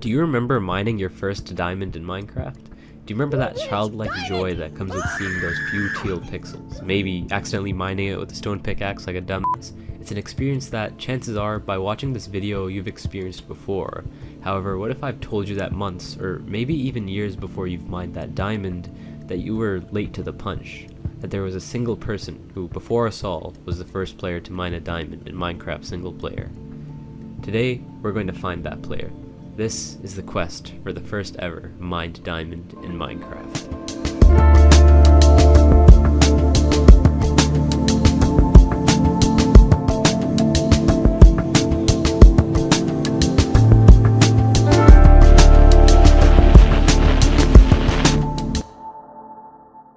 Do you remember mining your first diamond in Minecraft? Do you remember that childlike joy that comes with seeing those few teal pixels? Maybe accidentally mining it with a stone pickaxe like a dumbass. It's an experience that, chances are, by watching this video you've experienced before. However, what if I've told you that months, or maybe even years before you've mined that diamond, that you were late to the punch? That there was a single person who, before us all, was the first player to mine a diamond in Minecraft single player. Today, we're going to find that player. This is the quest for the first ever mined diamond in Minecraft.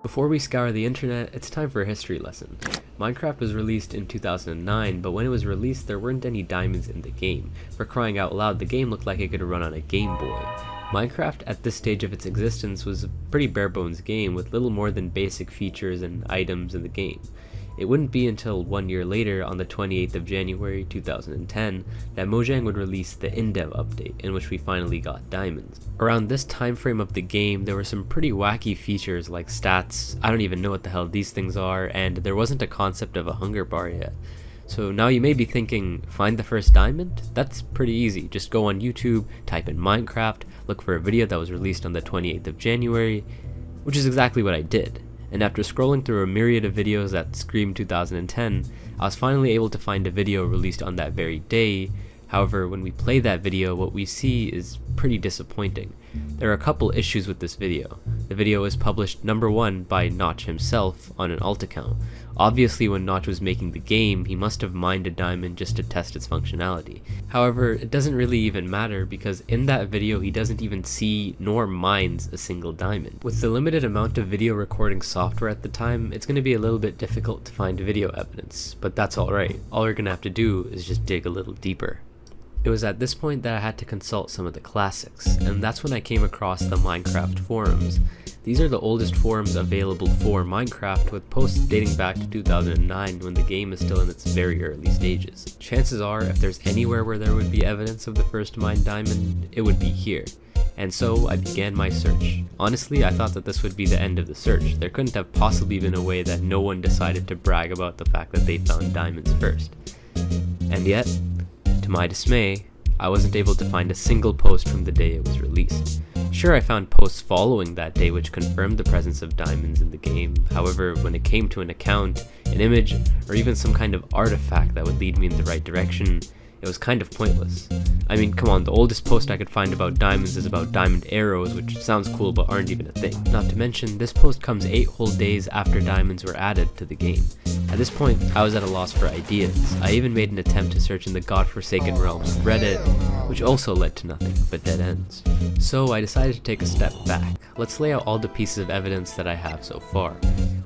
Before we scour the internet, it's time for a history lesson. Minecraft was released in 2009, but when it was released there weren't any diamonds in the game. For crying out loud, the game looked like it could run on a Game Boy. Minecraft at this stage of its existence was a pretty bare bones game with little more than basic features and items in the game. It wouldn't be until 1 year later, on the 28th of January 2010, that Mojang would release the in-dev update, in which we finally got diamonds. Around this time frame of the game, there were some pretty wacky features like stats, I don't even know what the hell these things are, and there wasn't a concept of a hunger bar yet. So now you may be thinking, find the first diamond? That's pretty easy. Just go on YouTube, type in Minecraft, look for a video that was released on the 28th of January, which is exactly what I did. And after scrolling through a myriad of videos that scream 2010, I was finally able to find a video released on that very day. However, when we play that video, what we see is pretty disappointing. There are a couple issues with this video. The video was published number 1 by Notch himself on an alt account. Obviously, when Notch was making the game, he must have mined a diamond just to test its functionality. However, it doesn't really even matter because in that video he doesn't even see nor mines a single diamond. With the limited amount of video recording software at the time, it's going to be a little bit difficult to find video evidence, but that's alright. All we're going to have to do is just dig a little deeper. It was at this point that I had to consult some of the classics, and that's when I came across the Minecraft forums. These are the oldest forums available for Minecraft, with posts dating back to 2009 when the game is still in its very early stages. Chances are, if there's anywhere where there would be evidence of the first mined diamond, it would be here. And so I began my search. Honestly, I thought that this would be the end of the search. There couldn't have possibly been a way that no one decided to brag about the fact that they found diamonds first. And yet, to my dismay, I wasn't able to find a single post from the day it was released. Sure, I found posts following that day which confirmed the presence of diamonds in the game. However, when it came to an account, an image, or even some kind of artifact that would lead me in the right direction, it was kind of pointless. I mean, come on, the oldest post I could find about diamonds is about diamond arrows, which sounds cool but aren't even a thing. Not to mention, this post comes 8 whole days after diamonds were added to the game. At this point, I was at a loss for ideas. I even made an attempt to search in the godforsaken realms of Reddit, which also led to nothing but dead ends. So I decided to take a step back. Let's lay out all the pieces of evidence that I have so far.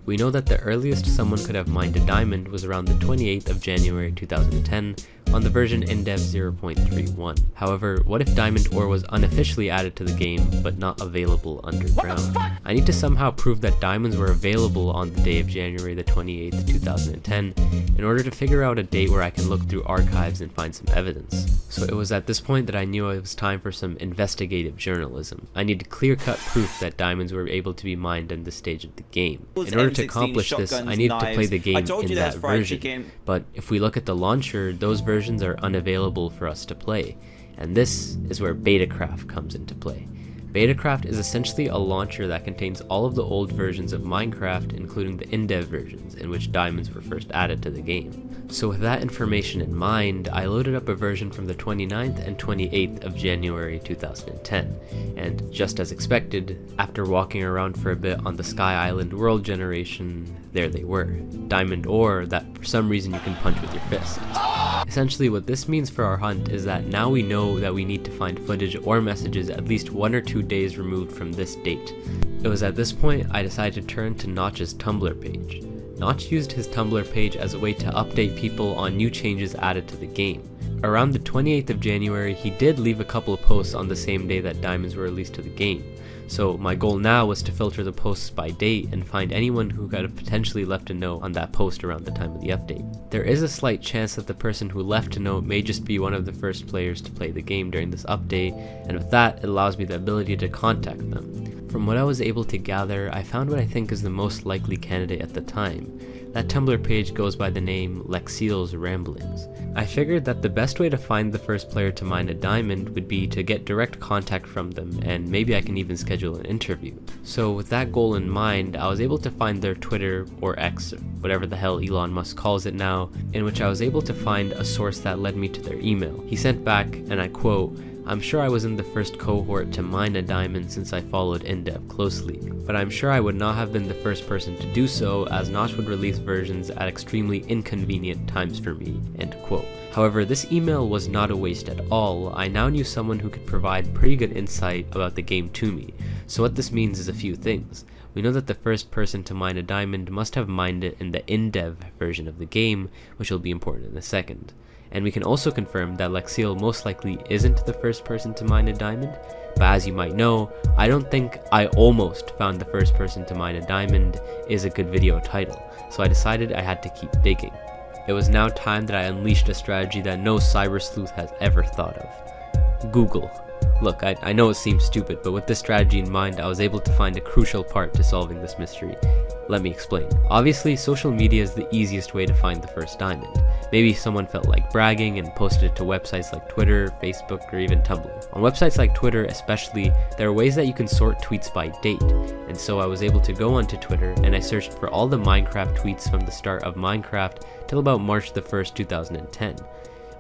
We know that the earliest someone could have mined a diamond was around the 28th of January 2010 on the version indev 0.31. However, what if diamond ore was unofficially added to the game but not available underground? I need to somehow prove that diamonds were available on the day of January the 28th, 2010 in order to figure out a date where I can look through archives and find some evidence. So it was at this point that I knew it was time for some investigative journalism. I needed clear-cut proof that diamonds were able to be mined in this stage of the game. In order to accomplish this, I needed to play the game in that version. But if we look at the launcher, those versions are unavailable for us to play. And this is where Betacraft comes into play. Betacraft is essentially a launcher that contains all of the old versions of Minecraft, including the in-dev versions, in which diamonds were first added to the game. So with that information in mind, I loaded up a version from the 29th and 28th of January 2010, and just as expected, after walking around for a bit on the Sky Island world generation, there they were. Diamond ore that for some reason you can punch with your fist. Essentially what this means for our hunt is that now we know that we need to find footage or messages at least 1 or 2 days removed from this date. It was at this point I decided to turn to Notch's Tumblr page. Notch used his Tumblr page as a way to update people on new changes added to the game. Around the 28th of January, he did leave a couple of posts on the same day that diamonds were released to the game. So my goal now was to filter the posts by date and find anyone who could have potentially left a note on that post around the time of the update. There is a slight chance that the person who left a note may just be one of the first players to play the game during this update, and with that, it allows me the ability to contact them. From what I was able to gather, I found what I think is the most likely candidate at the time. That Tumblr page goes by the name Lexil's Ramblings. I figured that the best way to find the first player to mine a diamond would be to get direct contact from them, and maybe I can even schedule an interview. So with that goal in mind, I was able to find their Twitter or X, or whatever the hell Elon Musk calls it now, in which I was able to find a source that led me to their email. He sent back, and I quote, "I'm sure I was in the first cohort to mine a diamond since I followed InDev closely, but I'm sure I would not have been the first person to do so, as Notch would release versions at extremely inconvenient times for me," end quote. However, this email was not a waste at all. I now knew someone who could provide pretty good insight about the game to me. So what this means is a few things. We know that the first person to mine a diamond must have mined it in the InDev version of the game, which will be important in a second. And we can also confirm that Lexil most likely isn't the first person to mine a diamond, but as you might know, I don't think "I almost found the first person to mine a diamond" is a good video title, so I decided I had to keep digging. It was now time that I unleashed a strategy that no cyber sleuth has ever thought of. Google. Look, I know it seems stupid, but with this strategy in mind, I was able to find a crucial part to solving this mystery. Let me explain. Obviously, social media is the easiest way to find the first diamond. Maybe someone felt like bragging and posted it to websites like Twitter, Facebook, or even Tumblr. On websites like Twitter especially, there are ways that you can sort tweets by date, and so I was able to go onto Twitter and I searched for all the Minecraft tweets from the start of Minecraft till about March the 1st, 2010.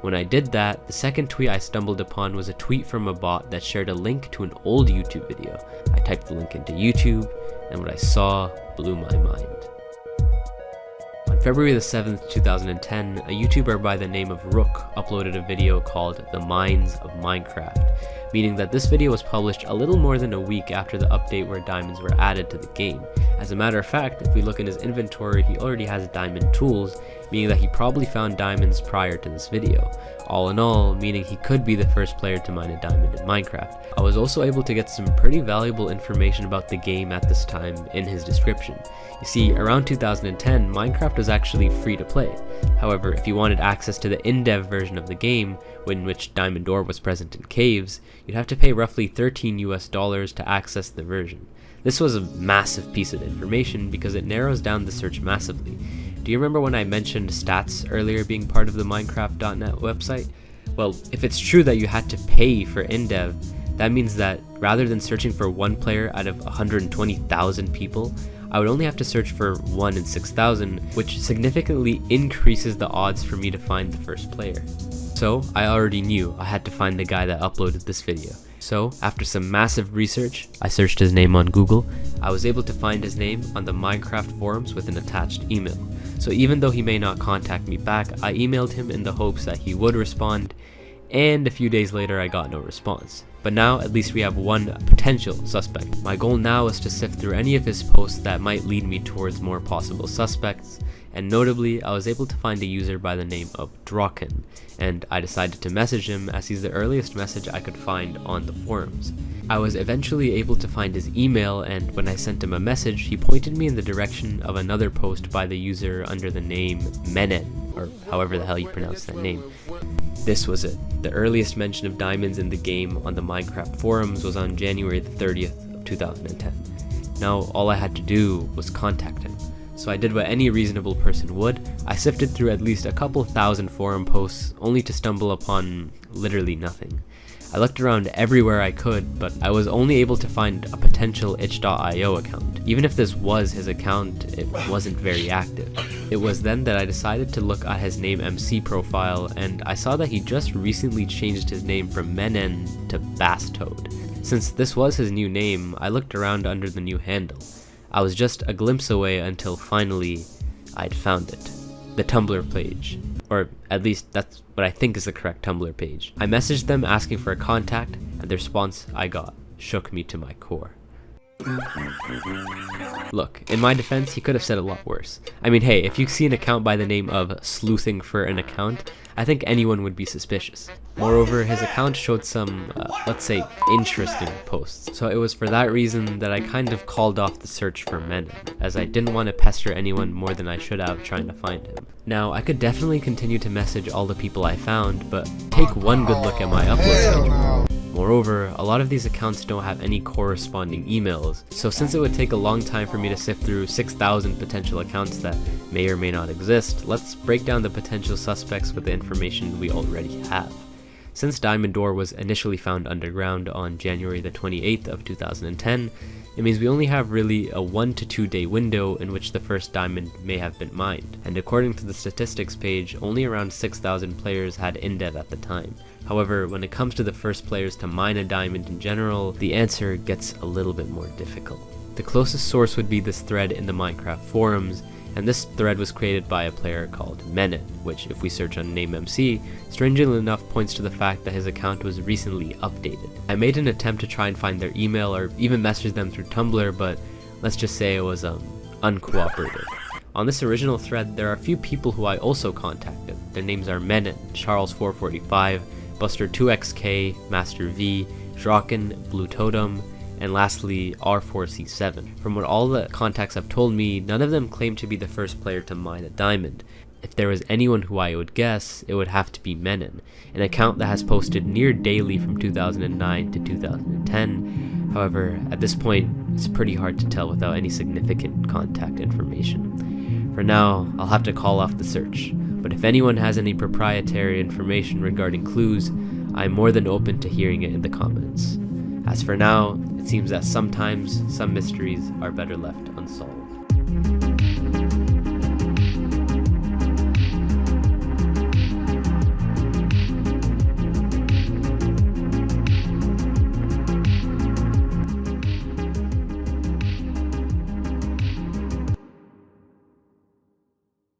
When I did that, the second tweet I stumbled upon was a tweet from a bot that shared a link to an old YouTube video. I typed the link into YouTube, and what I saw blew my mind. On February the 7th, 2010, a YouTuber by the name of Rook uploaded a video called The Mines of Minecraft, meaning that this video was published a little more than a week after the update where diamonds were added to the game. As a matter of fact, if we look in his inventory, he already has diamond tools, meaning that he probably found diamonds prior to this video. All in all, meaning he could be the first player to mine a diamond in Minecraft. I was also able to get some pretty valuable information about the game at this time in his description. You see, around 2010, Minecraft was actually free to play. However, if you wanted access to the InDev version of the game, in which diamond ore was present in caves, you'd have to pay roughly $13 to access the version. This was a massive piece of information because it narrows down the search massively. Do you remember when I mentioned stats earlier being part of the Minecraft.net website? Well, if it's true that you had to pay for InDev, that means that rather than searching for one player out of 120,000 people, I would only have to search for 1 in 6,000, which significantly increases the odds for me to find the first player. So I already knew I had to find the guy that uploaded this video. So after some massive research, I searched his name on Google. I was able to find his name on the Minecraft forums with an attached email. So even though he may not contact me back, I emailed him in the hopes that he would respond, and a few days later I got no response. But now at least we have one potential suspect. My goal now is to sift through any of his posts that might lead me towards more possible suspects, and notably I was able to find a user by the name of Draken, and I decided to message him as he's the earliest message I could find on the forums. I was eventually able to find his email, and when I sent him a message, he pointed me in the direction of another post by the user under the name Menen, or however the hell you pronounce that name. This was it. The earliest mention of diamonds in the game on the Minecraft forums was on January the 30th of 2010. Now all I had to do was contact him. So I did what any reasonable person would. I sifted through at least a couple thousand forum posts only to stumble upon literally nothing. I looked around everywhere I could, but I was only able to find a potential itch.io account. Even if this was his account, it wasn't very active. It was then that I decided to look at his name MC profile, and I saw that he just recently changed his name from Menen to Basstoad. Since this was his new name, I looked around under the new handle. I was just a glimpse away until finally I'd found it. The Tumblr page. Or at least that's what I think is the correct Tumblr page. I messaged them asking for a contact, and the response I got shook me to my core. Look, in my defense, he could have said a lot worse. I mean, hey, if you see an account by the name of Sleuthing for an Account, I think anyone would be suspicious. Moreover, his account showed some, let's say, interesting posts. So it was for that reason that I kind of called off the search for Menon, as I didn't want to pester anyone more than I should have trying to find him. Now, I could definitely continue to message all the people I found, but take one good look at my upload schedule. Moreover, a lot of these accounts don't have any corresponding emails, so since it would take a long time for me to sift through 6,000 potential accounts that may or may not exist, let's break down the potential suspects with the information we already have. Since Diamond Door was initially found underground on January the 28th of 2010, it means we only have really a 1 to 2 day window in which the first diamond may have been mined, and according to the statistics page, only around 6,000 players had Indev at the time. However, when it comes to the first players to mine a diamond in general, the answer gets a little bit more difficult. The closest source would be this thread in the Minecraft forums, and this thread was created by a player called Menon, which if we search on NameMC, strangely enough points to the fact that his account was recently updated. I made an attempt to try and find their email or even message them through Tumblr, but let's just say it was uncooperative. On this original thread, there are a few people who I also contacted. Their names are Menon, Charles445, Buster2XK, Master V, Draken, Blue Totem, and lastly R4C7. From what all the contacts have told me, none of them claim to be the first player to mine a diamond. If there was anyone who I would guess, it would have to be Menon, an account that has posted near daily from 2009 to 2010. However, at this point, it's pretty hard to tell without any significant contact information. For now, I'll have to call off the search, but if anyone has any proprietary information regarding clues, I'm more than open to hearing it in the comments. As for now, it seems that sometimes some mysteries are better left unsolved.